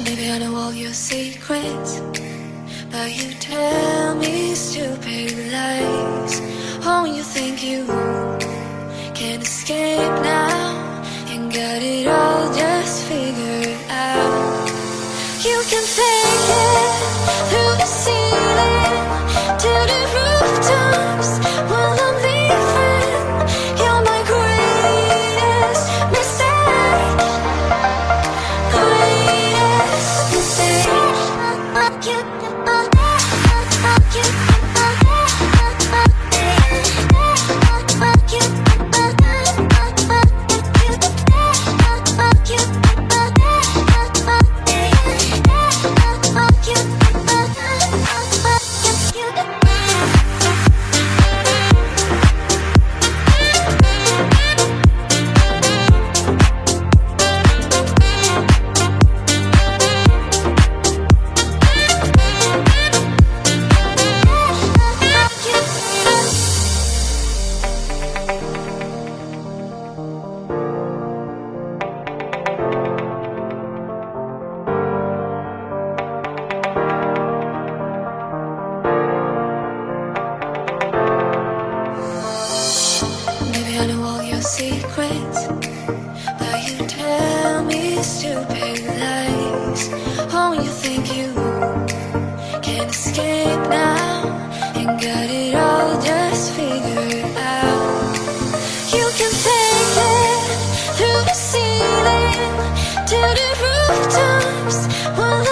Maybe I know all your secrets, but you tell me stupid lies. Oh, you think you can escape now and got it all just figured out. You can take it through the ceiling to the rooftops while I'm leaving. You're my greatest mistake. Greatest mistake. Secrets, but you tell me stupid lies. Oh, you think you can escape now and got it all just figured out. You can take it through the ceiling to the rooftops while